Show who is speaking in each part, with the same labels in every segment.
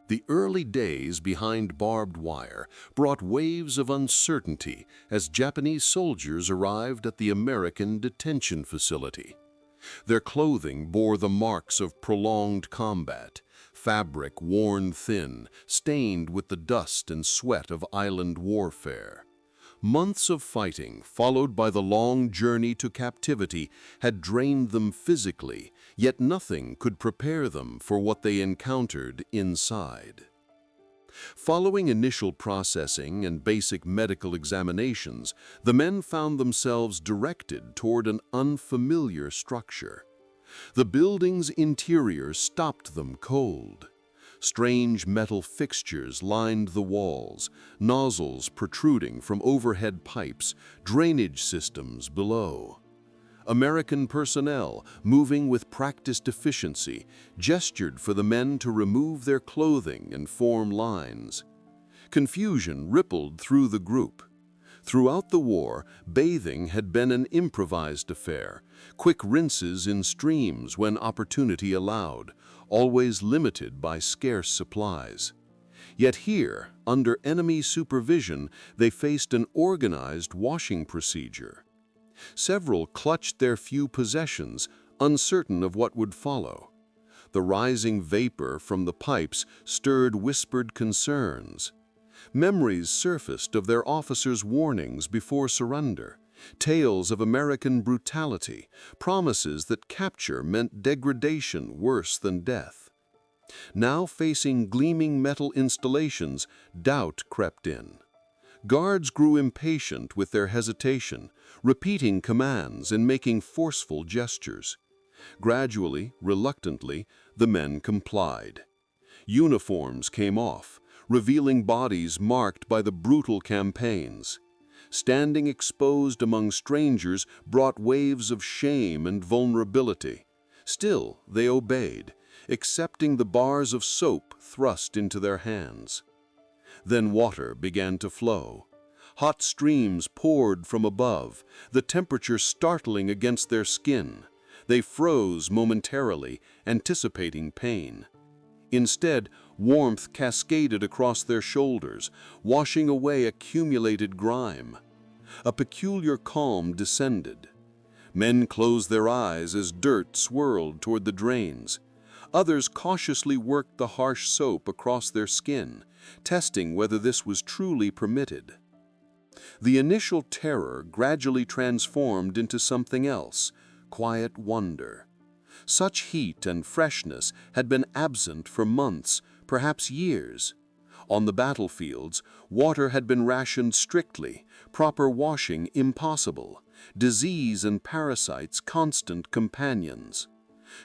Speaker 1: The early days behind barbed wire brought waves of uncertainty as Japanese soldiers arrived at the American detention facility. Their clothing bore the marks of prolonged combat, fabric worn thin, stained with the dust and sweat of island warfare. Months of fighting, followed by the long journey to captivity, had drained them physically, yet nothing could prepare them for what they encountered inside. Following initial processing and basic medical examinations, the men found themselves directed toward an unfamiliar structure. The building's interior stopped them cold. Strange metal fixtures lined the walls, nozzles protruding from overhead pipes, drainage systems below. American personnel, moving with practiced efficiency, gestured for the men to remove their clothing and form lines. Confusion rippled through the group. Throughout the war, bathing had been an improvised affair, quick rinses in streams when opportunity allowed, always limited by scarce supplies. Yet here, under enemy supervision, they faced an organized washing procedure. Several clutched their few possessions, uncertain of what would follow. The rising vapor from the pipes stirred whispered concerns. Memories surfaced of their officers' warnings before surrender, tales of American brutality, promises that capture meant degradation worse than death. Now facing gleaming metal installations, doubt crept in. Guards grew impatient with their hesitation, repeating commands and making forceful gestures. Gradually, reluctantly, the men complied. Uniforms came off, revealing bodies marked by the brutal campaigns. Standing exposed among strangers brought waves of shame and vulnerability. Still, they obeyed, accepting the bars of soap thrust into their hands. Then water began to flow. Hot streams poured from above, the temperature startling against their skin. They froze momentarily, anticipating pain. Instead, warmth cascaded across their shoulders, washing away accumulated grime. A peculiar calm descended. Men closed their eyes as dirt swirled toward the drains. Others cautiously worked the harsh soap across their skin, testing whether this was truly permitted. The initial terror gradually transformed into something else, quiet wonder. Such heat and freshness had been absent for months, perhaps years. On the battlefields, water had been rationed strictly, proper washing impossible, disease and parasites constant companions.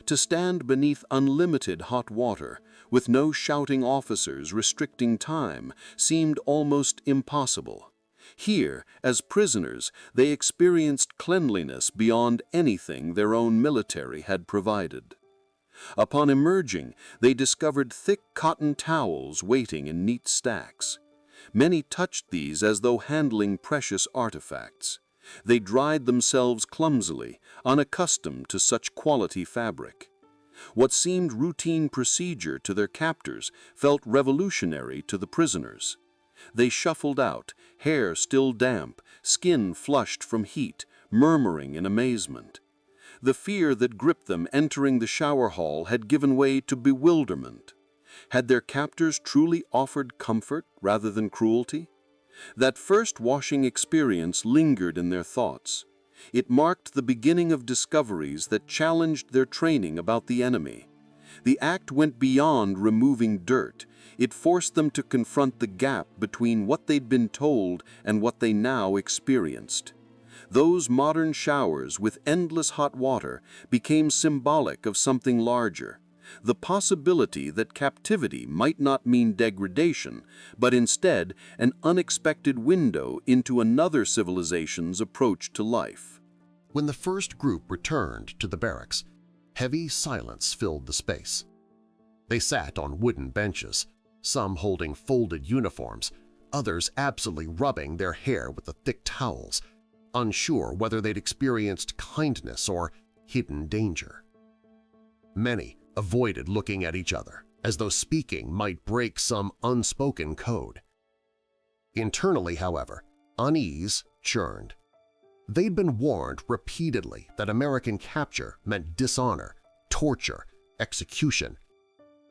Speaker 1: To stand beneath unlimited hot water, with no shouting officers restricting time, seemed almost impossible. Here, as prisoners, they experienced cleanliness beyond anything their own military had provided. Upon emerging, they discovered thick cotton towels waiting in neat stacks. Many touched these as though handling precious artifacts. They dried themselves clumsily, unaccustomed to such quality fabric. What seemed routine procedure to their captors felt revolutionary to the prisoners. They shuffled out, hair still damp, skin flushed from heat, murmuring in amazement. The fear that gripped them entering the shower hall had given way to bewilderment. Had their captors truly offered comfort rather than cruelty? That first washing experience lingered in their thoughts. It marked the beginning of discoveries that challenged their training about the enemy. The act went beyond removing dirt. It forced them to confront the gap between what they'd been told and what they now experienced. Those modern showers with endless hot water became symbolic of something larger. The possibility that captivity might not mean degradation, but instead an unexpected window into another civilization's approach to life.
Speaker 2: When the first group returned to the barracks, heavy silence filled the space. They sat on wooden benches, some holding folded uniforms, others absently rubbing their hair with the thick towels, unsure whether they'd experienced kindness or hidden danger. Many avoided looking at each other, as though speaking might break some unspoken code. Internally, however, unease churned. They'd been warned repeatedly that American capture meant dishonor, torture, execution.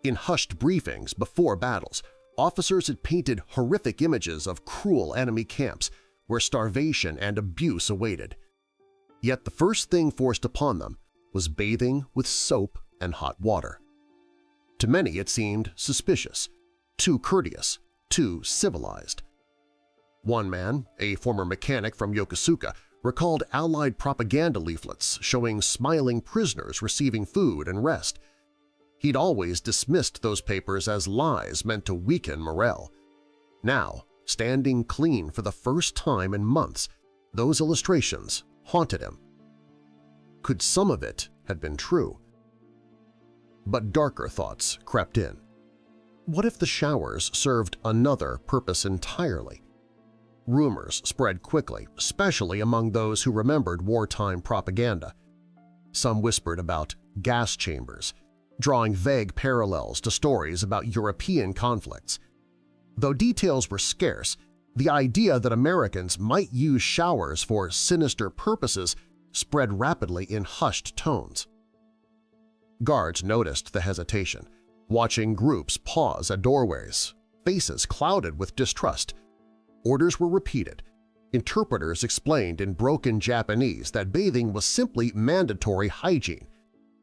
Speaker 2: In hushed briefings before battles, officers had painted horrific images of cruel enemy camps where starvation and abuse awaited. Yet the first thing forced upon them was bathing with soap and hot water. To many it seemed suspicious, too courteous, too civilized. One man, a former mechanic from Yokosuka, recalled Allied propaganda leaflets showing smiling prisoners receiving food and rest. He'd always dismissed those papers as lies meant to weaken morale. Now, standing clean for the first time in months, those illustrations haunted him. Could some of it have been true? But darker thoughts crept in. What if the showers served another purpose entirely? Rumors spread quickly, especially among those who remembered wartime propaganda. Some whispered about gas chambers, drawing vague parallels to stories about European conflicts. Though details were scarce, the idea that Americans might use showers for sinister purposes spread rapidly in hushed tones. Guards noticed the hesitation, watching groups pause at doorways, faces clouded with distrust. Orders were repeated. Interpreters explained in broken Japanese that bathing was simply mandatory hygiene.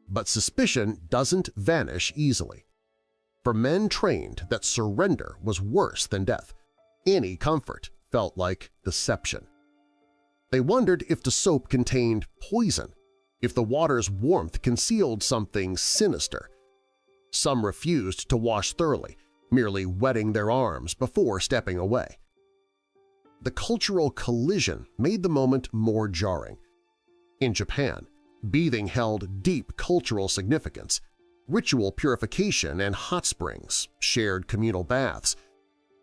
Speaker 2: But suspicion doesn't vanish easily. For men trained that surrender was worse than death, any comfort felt like deception. They wondered if the soap contained poison, if the water's warmth concealed something sinister. Some refused to wash thoroughly, merely wetting their arms before stepping away. The cultural collision made the moment more jarring. In Japan, bathing held deep cultural significance. Ritual purification and hot springs, shared communal baths.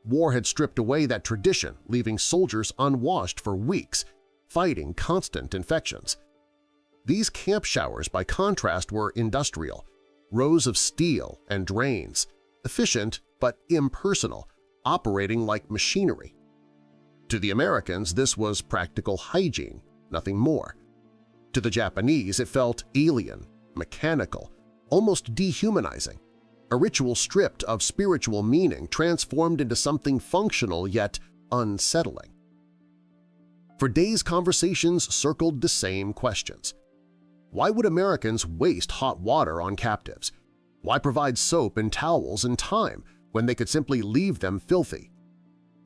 Speaker 2: War had stripped away that tradition, leaving soldiers unwashed for weeks, fighting constant infections. These camp showers, by contrast, were industrial, rows of steel and drains, efficient but impersonal, operating like machinery. To the Americans, this was practical hygiene, nothing more. To the Japanese, it felt alien, mechanical, almost dehumanizing, a ritual stripped of spiritual meaning transformed into something functional yet unsettling. For days, conversations circled the same questions. Why would Americans waste hot water on captives? Why provide soap and towels and time when they could simply leave them filthy?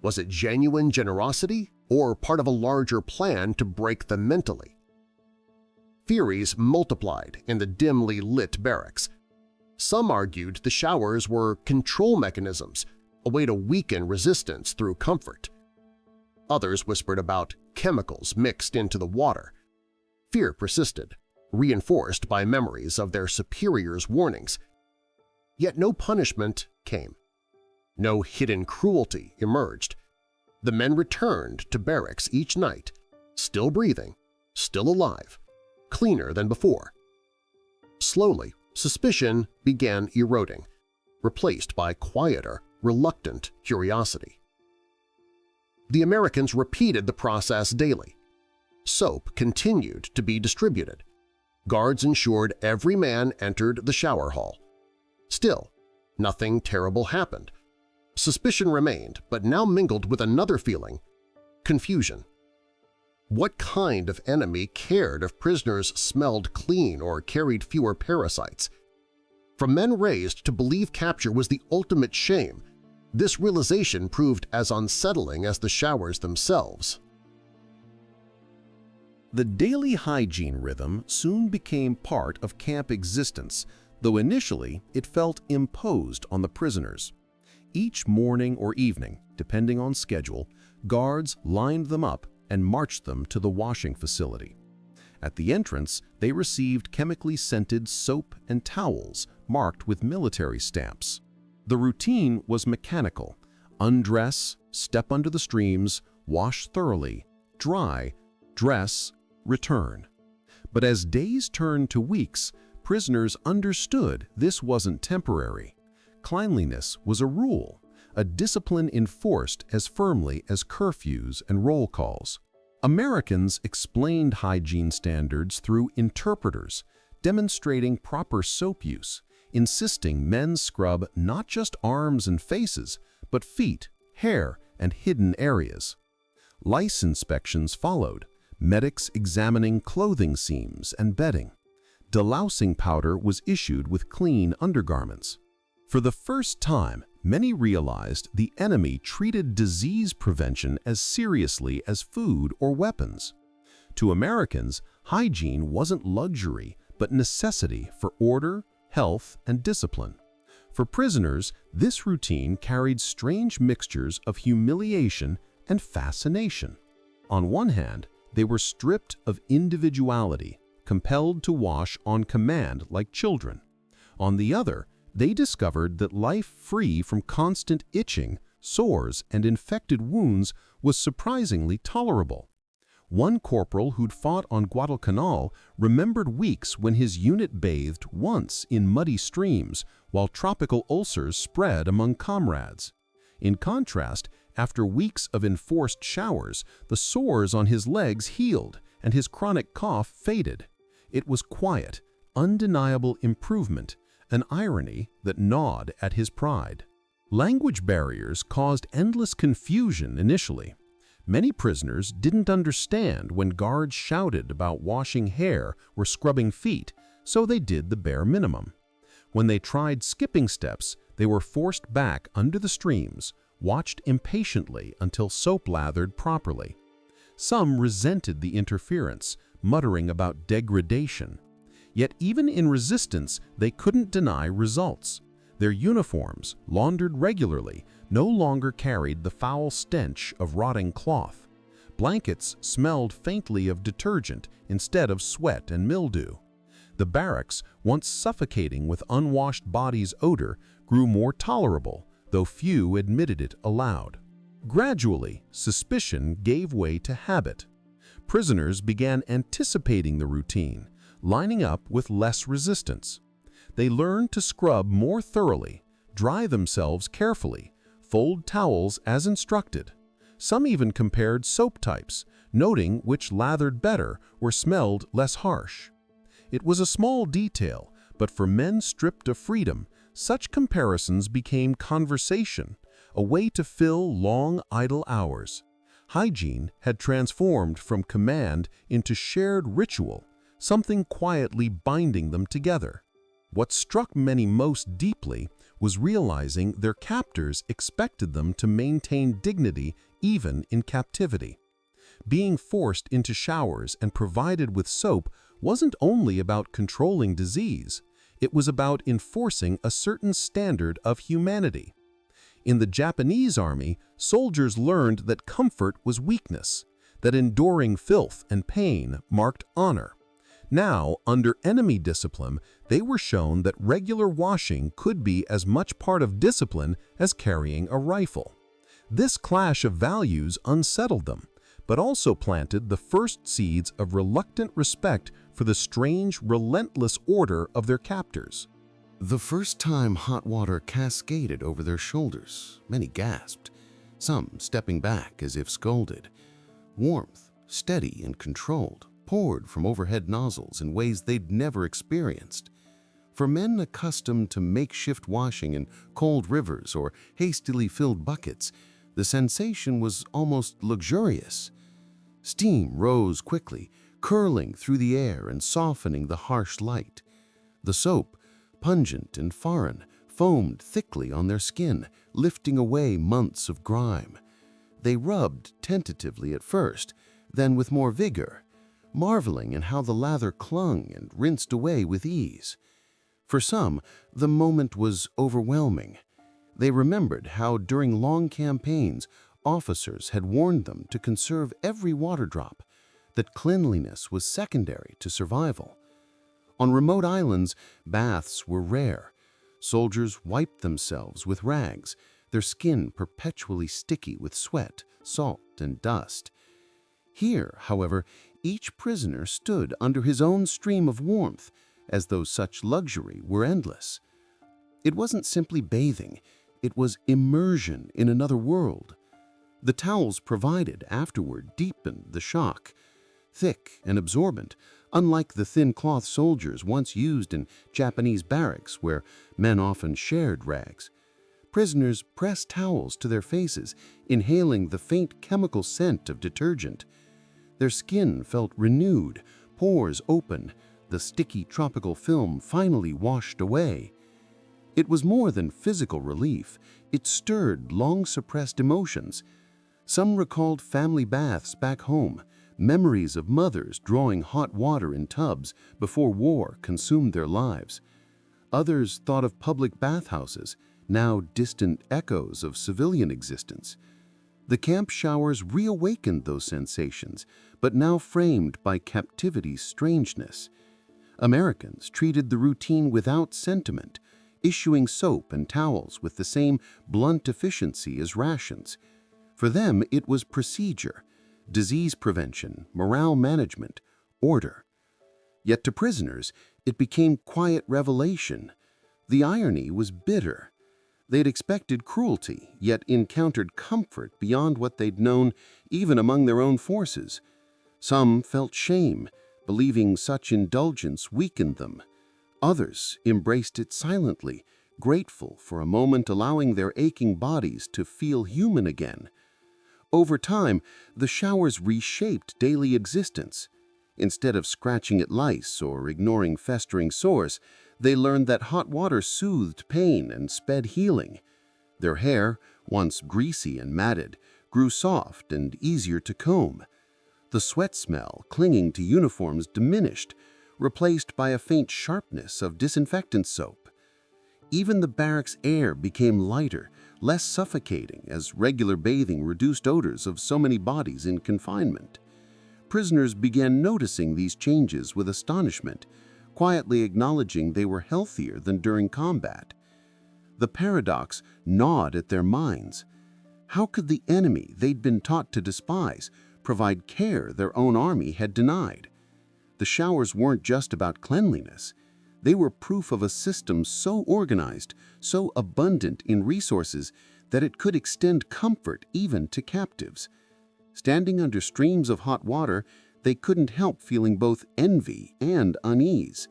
Speaker 2: Was it genuine generosity or part of a larger plan to break them mentally? Theories multiplied in the dimly lit barracks. Some argued the showers were control mechanisms, a way to weaken resistance through comfort. Others whispered about chemicals mixed into the water. Fear persisted, reinforced by memories of their superiors' warnings. Yet no punishment came. No hidden cruelty emerged. The men returned to barracks each night, still breathing, still alive, cleaner than before. Slowly, suspicion began eroding, replaced by quieter, reluctant curiosity. The Americans repeated the process daily. Soap continued to be distributed. Guards ensured every man entered the shower hall. Still, nothing terrible happened. Suspicion remained, but now mingled with another feeling – confusion. What kind of enemy cared if prisoners smelled clean or carried fewer parasites? From men raised to believe capture was the ultimate shame, this realization proved as unsettling as the showers themselves.
Speaker 1: The daily hygiene rhythm soon became part of camp existence, though initially it felt imposed on the prisoners. Each morning or evening, depending on schedule, guards lined them up and marched them to the washing facility. At the entrance, they received chemically scented soap and towels marked with military stamps. The routine was mechanical: undress, step under the streams, wash thoroughly, dry, dress, return. But as days turned to weeks, prisoners understood this wasn't temporary.
Speaker 3: Cleanliness was a rule, a discipline enforced as firmly as curfews and roll calls. Americans explained hygiene standards through interpreters, demonstrating proper soap use, insisting men scrub not just arms and faces, but feet, hair, and hidden areas. Lice inspections followed, medics examining clothing seams and bedding. Delousing powder was issued with clean undergarments. For the first time, many realized the enemy treated disease prevention as seriously as food or weapons. To Americans, hygiene wasn't luxury, but necessity for order, health, and discipline. For prisoners, this routine carried strange mixtures of humiliation and fascination. On one hand, they were stripped of individuality, compelled to wash on command like children. On the other, they discovered that life free from constant itching, sores, and infected wounds was surprisingly tolerable. One corporal who'd fought on Guadalcanal remembered weeks when his unit bathed once in muddy streams while tropical ulcers spread among comrades. In contrast, after weeks of enforced showers, the sores on his legs healed and his chronic cough faded. It was quiet, undeniable improvement, an irony that gnawed at his pride. Language barriers caused endless confusion initially. Many prisoners didn't understand when guards shouted about washing hair or scrubbing feet, so they did the bare minimum. When they tried skipping steps, they were forced back under the streams, watched impatiently until soap lathered properly. Some resented the interference, muttering about degradation. Yet even in resistance, they couldn't deny results. Their uniforms, laundered regularly, no longer carried the foul stench of rotting cloth. Blankets smelled faintly of detergent instead of sweat and mildew. The barracks, once suffocating with unwashed bodies' odor, grew more tolerable, though few admitted it aloud. Gradually, suspicion gave way to habit. Prisoners began anticipating the routine, lining up with less resistance. They learned to scrub more thoroughly, dry themselves carefully, fold towels as instructed. Some even compared soap types, noting which lathered better or smelled less harsh. It was a small detail, but for men stripped of freedom, such comparisons became conversation, a way to fill long idle hours. Hygiene had transformed from command into shared ritual, something quietly binding them together. What struck many most deeply was realizing their captors expected them to maintain dignity even in captivity. Being forced into showers and provided with soap wasn't only about controlling disease, it was about enforcing a certain standard of humanity. In the Japanese Army, soldiers learned that comfort was weakness, that enduring filth and pain marked honor. Now, under enemy discipline, they were shown that regular washing could be as much part of discipline as carrying a rifle. This clash of values unsettled them, but also planted the first seeds of reluctant respect for the strange, relentless order of their captors.
Speaker 1: The first time hot water cascaded over their shoulders, many gasped, some stepping back as if scolded. Warmth, steady and controlled, poured from overhead nozzles in ways they'd never experienced. For men accustomed to makeshift washing in cold rivers or hastily filled buckets, the sensation was almost luxurious. Steam rose quickly, curling through the air and softening the harsh light. The soap, pungent and foreign, foamed thickly on their skin, lifting away months of grime. They rubbed tentatively at first, then with more vigor, marveling in how the lather clung and rinsed away with ease. For some, the moment was overwhelming. They remembered how during long campaigns, officers had warned them to conserve every water drop, that cleanliness was secondary to survival. On remote islands, baths were rare. Soldiers wiped themselves with rags, their skin perpetually sticky with sweat, salt, and dust. Here, however, each prisoner stood under his own stream of warmth, as though such luxury were endless.
Speaker 3: It wasn't simply bathing, it was immersion in another world. The towels provided afterward deepened the shock, thick and absorbent, unlike the thin cloth soldiers once used in Japanese barracks where men often shared rags. Prisoners pressed towels to their faces, inhaling the faint chemical scent of detergent. Their skin felt renewed, pores open, the sticky tropical film finally washed away. It was more than physical relief. It stirred long-suppressed emotions. Some recalled family baths back home, memories of mothers drawing hot water in tubs before war consumed their lives. Others thought of public bathhouses, now distant echoes of civilian existence. The camp showers reawakened those sensations, but now framed by captivity's strangeness. Americans treated the routine without sentiment, issuing soap and towels with the same blunt efficiency as rations. For them, it was procedure, disease prevention, morale management, order. Yet to prisoners, it became quiet revelation. The irony was bitter. They'd expected cruelty, yet encountered comfort beyond what they'd known even among their own forces. Some felt shame, believing such indulgence weakened them. Others embraced it silently, grateful for a moment allowing their aching bodies to feel human again. Over time, the showers reshaped daily existence. Instead of scratching at lice or ignoring festering sores, they learned that hot water soothed pain and sped healing. Their hair, once greasy and matted, grew soft and easier to comb. The sweat smell clinging to uniforms diminished, replaced by a faint sharpness of disinfectant soap. Even the barracks air became lighter, less suffocating as regular bathing reduced odors of so many bodies in confinement. Prisoners began noticing these changes with astonishment, quietly acknowledging they were healthier than during combat. The paradox gnawed at their minds. How could the enemy they'd been taught to despise provide care their own army had denied? The showers weren't just about cleanliness. They were proof of a system so organized, so abundant in resources, that it could extend comfort even to captives. Standing under streams of hot water, they couldn't help feeling both envy and unease.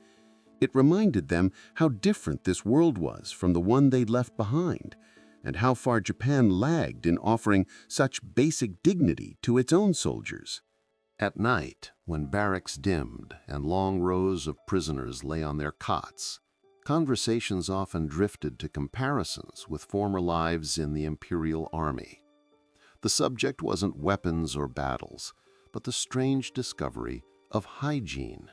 Speaker 3: It reminded them how different this world was from the one they'd left behind, and how far Japan lagged in offering such basic dignity to its own soldiers.
Speaker 2: At night, when barracks dimmed and long rows of prisoners lay on their cots, conversations often drifted to comparisons with former lives in the Imperial Army. The subject wasn't weapons or battles, but the strange discovery of hygiene.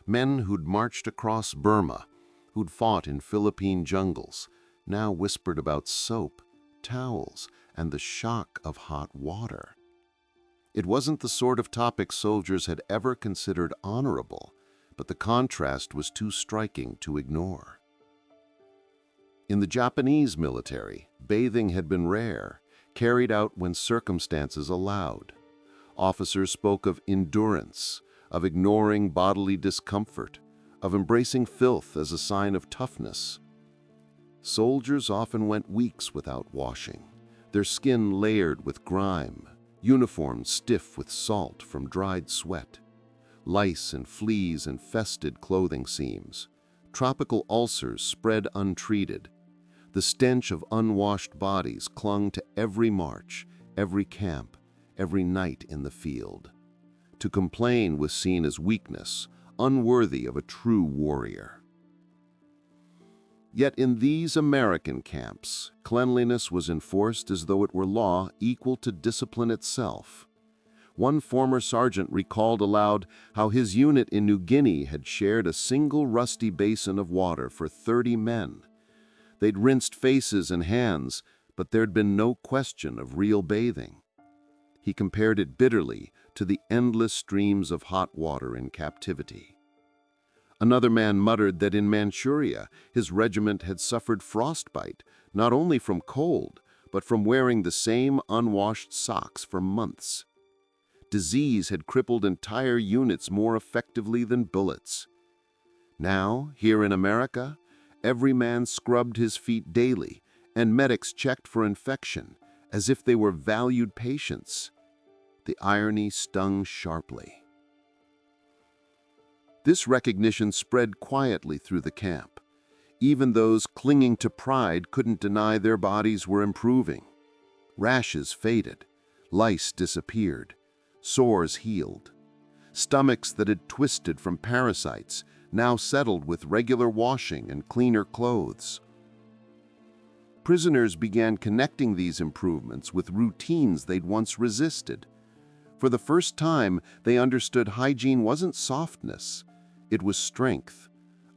Speaker 2: Men who'd marched across Burma, who'd fought in Philippine jungles, now whispered about soap, towels, and the shock of hot water. It wasn't the sort of topic soldiers had ever considered honorable, but the contrast was too striking to ignore. In the Japanese military, bathing had been rare, carried out when circumstances allowed. Officers spoke of endurance, of ignoring bodily discomfort, of embracing filth as a sign of toughness. Soldiers often went weeks without washing, their skin layered with grime, uniforms stiff with salt from dried sweat. Lice and fleas infested clothing seams. Tropical ulcers spread untreated. The stench of unwashed bodies clung to every march, every camp, every night in the field. To complain was seen as weakness, unworthy of a true warrior. Yet in these American camps, cleanliness was enforced as though it were law equal to discipline itself. One former sergeant recalled aloud how his unit in New Guinea had shared a single rusty basin of water for 30 men. They'd rinsed faces and hands, but there'd been no question of real bathing. He compared it bitterly to the endless streams of hot water in captivity. Another man muttered that in Manchuria, his regiment had suffered frostbite, not only from cold, but from wearing the same unwashed socks for months. Disease had crippled entire units more effectively than bullets. Now, here in America,
Speaker 1: Every man scrubbed his feet daily, and medics checked for infection, as if they were valued patients. The irony stung sharply. This recognition spread quietly through the camp. Even those clinging to pride couldn't deny their bodies were improving. Rashes faded, lice disappeared, sores healed. Stomachs that had twisted from parasites now settled with regular washing and cleaner clothes. Prisoners began connecting these improvements with routines they'd once resisted. For the first time, they understood hygiene wasn't softness, it was strength,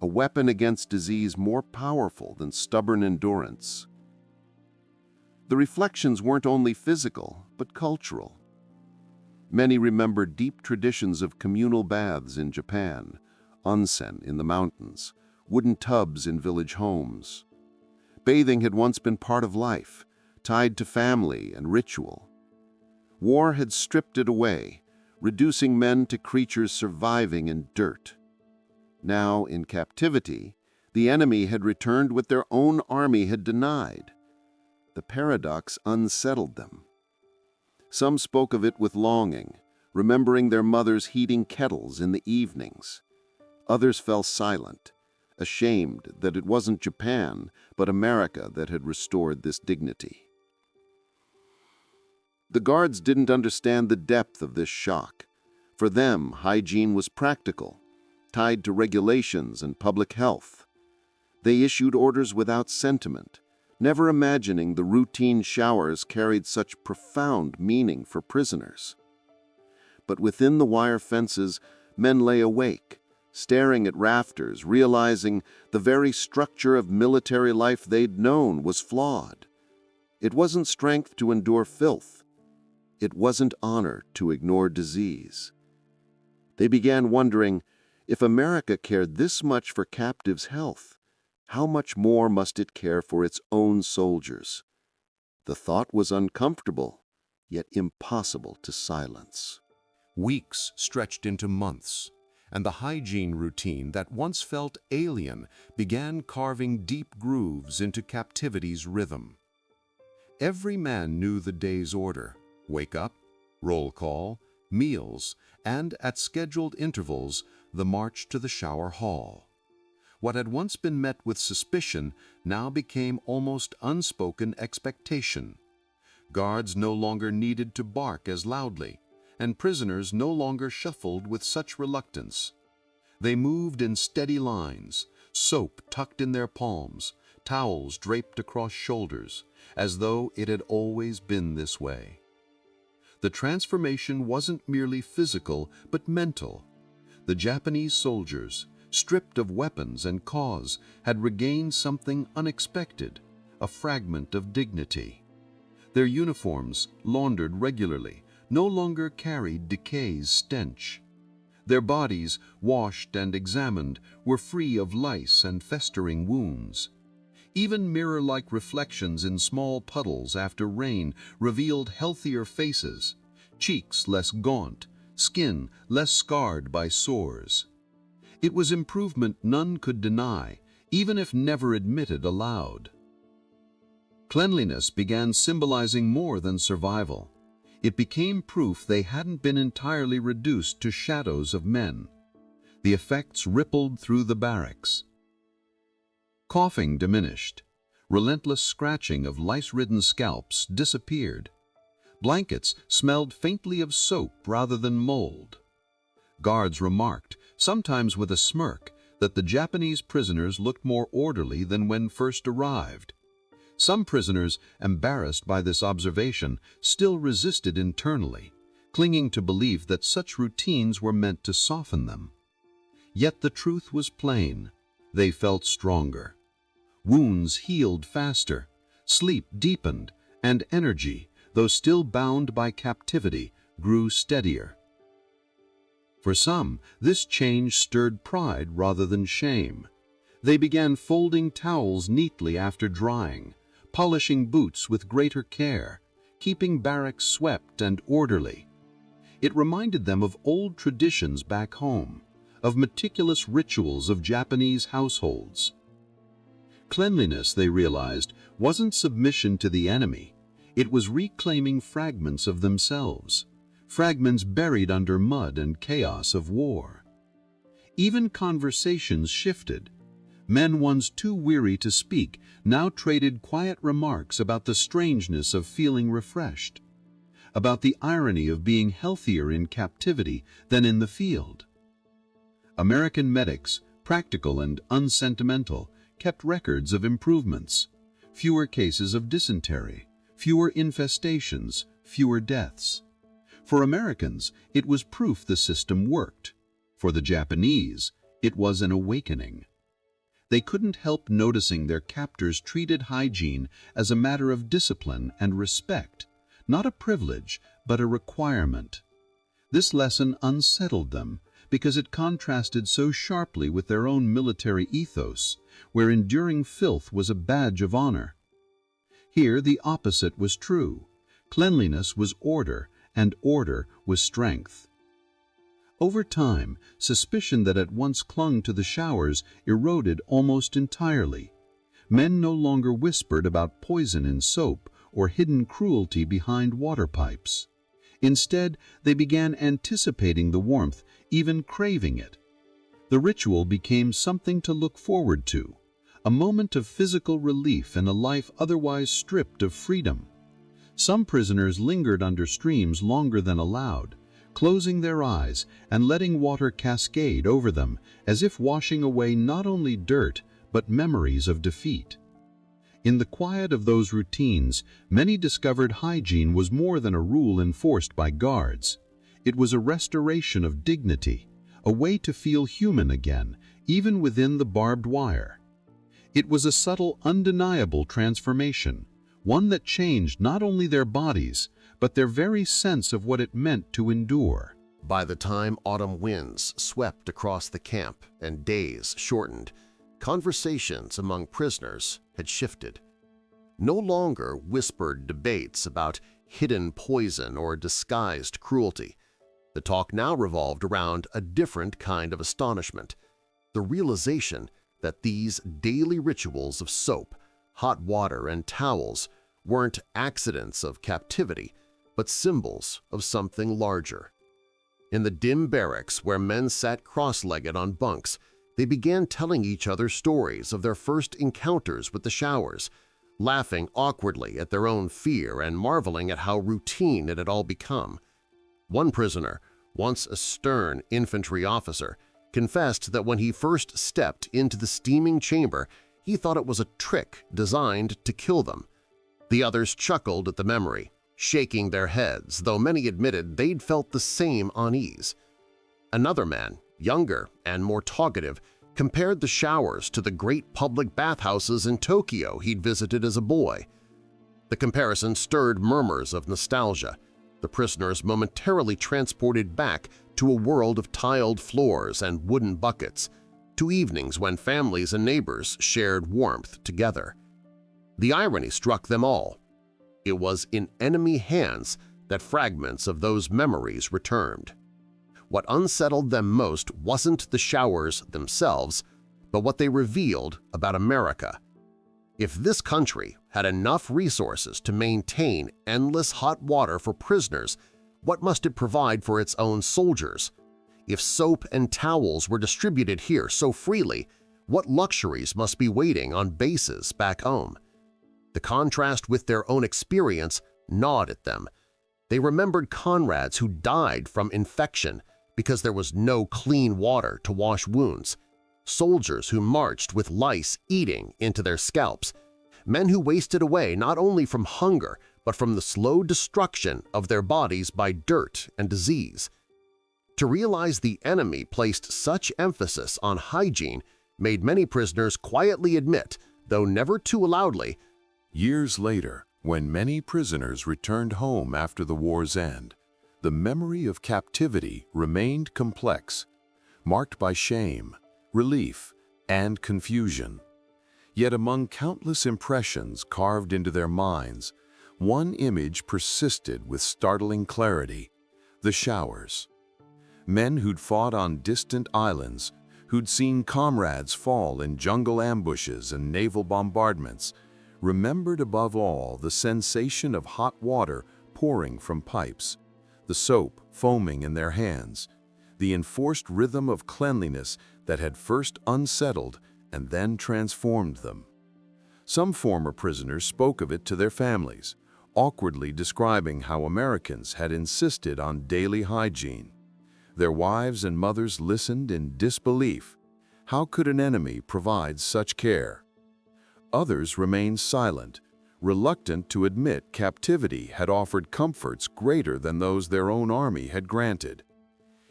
Speaker 1: a weapon against disease more powerful than stubborn endurance. The reflections weren't only physical, but cultural. Many remembered deep traditions of communal baths in Japan, onsen in the mountains, wooden tubs in village homes. Bathing had once been part of life, tied to family and ritual. War had stripped it away, reducing men to creatures surviving in dirt. Now, in captivity, the enemy had returned what their own army had denied. The paradox unsettled them. Some spoke of it with longing, remembering their mothers heating kettles in the evenings. Others fell silent, ashamed that it wasn't Japan, but America that had restored this dignity. The guards didn't understand the depth of this shock. For them, hygiene was practical, tied to regulations and public health. They issued orders without sentiment, never imagining the routine showers carried such profound meaning for prisoners. But within the wire fences, men lay awake, staring at rafters, realizing the very structure of military life they'd known was flawed. It wasn't strength to endure filth. It wasn't honor to ignore disease. They began wondering, if America cared this much for captives' health, how much more must it care for its own soldiers? The thought was uncomfortable, yet impossible to silence.
Speaker 3: Weeks stretched into months, and the hygiene routine that once felt alien began carving deep grooves into captivity's rhythm. Every man knew the day's order: wake up, roll call, meals, and at scheduled intervals, the march to the shower hall. What had once been met with suspicion now became almost unspoken expectation. Guards no longer needed to bark as loudly, and prisoners no longer shuffled with such reluctance. They moved in steady lines, soap tucked in their palms, towels draped across shoulders, as though it had always been this way. The transformation wasn't merely physical, but mental. The Japanese soldiers, stripped of weapons and cause, had regained something unexpected, a fragment of dignity. Their uniforms, laundered regularly, no longer carried decay's stench. Their bodies, washed and examined, were free of lice and festering wounds. Even mirror-like reflections in small puddles after rain revealed healthier faces, cheeks less gaunt, skin less scarred by sores. It was improvement none could deny, even if never admitted aloud. Cleanliness began symbolizing more than survival. It became proof they hadn't been entirely reduced to shadows of men. The effects rippled through the barracks. Coughing diminished. Relentless scratching of lice-ridden scalps disappeared. Blankets smelled faintly of soap rather than mold. Guards remarked, sometimes with a smirk, that the Japanese prisoners looked more orderly than when first arrived. Some prisoners, embarrassed by this observation, still resisted internally, clinging to belief that such routines were meant to soften them. Yet the truth was plain. They felt stronger. Wounds healed faster, sleep deepened, and energy, though still bound by captivity, grew steadier. For some, this change stirred pride rather than shame. They began folding towels neatly after drying, polishing boots with greater care, keeping barracks swept and orderly. It reminded them of old traditions back home, of meticulous rituals of Japanese households.
Speaker 4: Cleanliness, they realized, wasn't submission to the enemy. It was reclaiming fragments of themselves, fragments buried under mud and chaos of war. Even conversations shifted. Men once too weary to speak now traded quiet remarks about the strangeness of feeling refreshed, about the irony of being healthier in captivity than in the field. American medics, practical and unsentimental, kept records of improvements: fewer cases of dysentery, fewer infestations, fewer deaths. For Americans, it was proof the system worked. For the Japanese, it was an awakening. They couldn't help noticing their captors treated hygiene as a matter of discipline and respect, not a privilege, but a requirement. This lesson unsettled them because it contrasted so sharply with their own military ethos, where enduring filth was a badge of honor. Here the opposite was true. Cleanliness was order, and order was strength. Over time, suspicion that at once clung to the showers eroded almost entirely. Men no longer whispered about poison in soap or hidden cruelty behind water pipes. Instead, they began anticipating the warmth, even craving it. The ritual became something to look forward to, a moment of physical relief in a life otherwise stripped of freedom. Some prisoners lingered under streams longer than allowed, closing their eyes and letting water cascade over them as if washing away not only dirt but memories of defeat. In the quiet of those routines, many discovered hygiene was more than a rule enforced by guards. It was a restoration of dignity, a way to feel human again, even within the barbed wire. It was a subtle, undeniable transformation, one that changed not only their bodies, but their very sense of what it meant to endure.
Speaker 2: By the time autumn winds swept across the camp and days shortened, conversations among prisoners had shifted. No longer whispered debates about hidden poison or disguised cruelty. The talk now revolved around a different kind of astonishment, the realization that these daily rituals of soap, hot water, and towels weren't accidents of captivity, but symbols of something larger. In the dim barracks where men sat cross-legged on bunks, they began telling each other stories of their first encounters with the showers, laughing awkwardly at their own fear and marveling at how routine it had all become. One prisoner, once a stern infantry officer, confessed that when he first stepped into the steaming chamber, he thought it was a trick designed to kill them. The others chuckled at the memory, shaking their heads, though many admitted they'd felt the same unease. Another man, younger and more talkative, compared the showers to the great public bathhouses in Tokyo he'd visited as a boy. The comparison stirred murmurs of nostalgia, the prisoners momentarily transported back to a world of tiled floors and wooden buckets, to evenings when families and neighbors shared warmth together. The irony struck them all. It was in enemy hands that fragments of those memories returned. What unsettled them most wasn't the showers themselves, but what they revealed about America. If this country had enough resources to maintain endless hot water for prisoners, what must it provide for its own soldiers? If soap and towels were distributed here so freely, what luxuries must be waiting on bases back home? The contrast with their own experience gnawed at them. They remembered comrades who died from infection because there was no clean water to wash wounds, soldiers who marched with lice eating into their scalps, men who wasted away not only from hunger but from the slow destruction of their bodies by dirt and disease. To realize the enemy placed such emphasis on hygiene made many prisoners quietly admit, though never too loudly,
Speaker 1: Years later, when many prisoners returned home after the war's end, the memory of captivity remained complex, marked by shame, relief, and confusion. Yet among countless impressions carved into their minds, one image persisted with startling clarity: the showers. Men who'd fought on distant islands,
Speaker 3: who'd seen comrades fall in jungle ambushes and naval bombardments, remembered above all the sensation of hot water pouring from pipes, the soap foaming in their hands, the enforced rhythm of cleanliness that had first unsettled and then transformed them. Some former prisoners spoke of it to their families, awkwardly describing how Americans had insisted on daily hygiene. Their wives and mothers listened in disbelief. How could an enemy provide such care? Others remained silent, reluctant to admit captivity had offered comforts greater than those their own army had granted.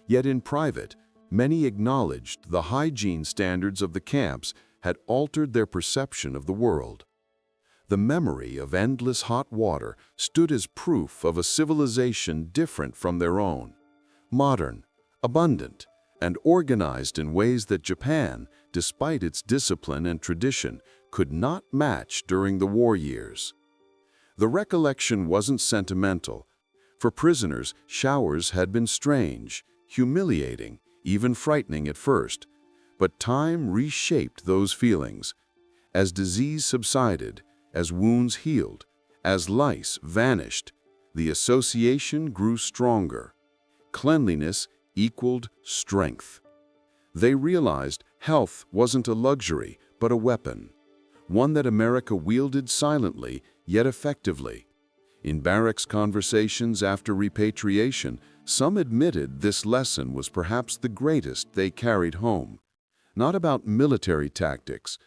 Speaker 3: Yet in private, many acknowledged the hygiene standards of the camps had altered their perception of the world. The memory of endless hot water stood as proof of a civilization different from their own, modern, abundant, and organized in ways that Japan, despite its discipline and tradition, could not match during the war years. The recollection wasn't sentimental. For prisoners, showers had been strange, humiliating, even frightening at first, but time reshaped those feelings. As disease subsided, as wounds healed, as lice vanished, the association grew stronger. Cleanliness equaled strength. They realized health wasn't a luxury, but a weapon, one that America wielded silently yet effectively. In barracks conversations after repatriation, some admitted this lesson was perhaps the greatest they carried home. Not about military tactics,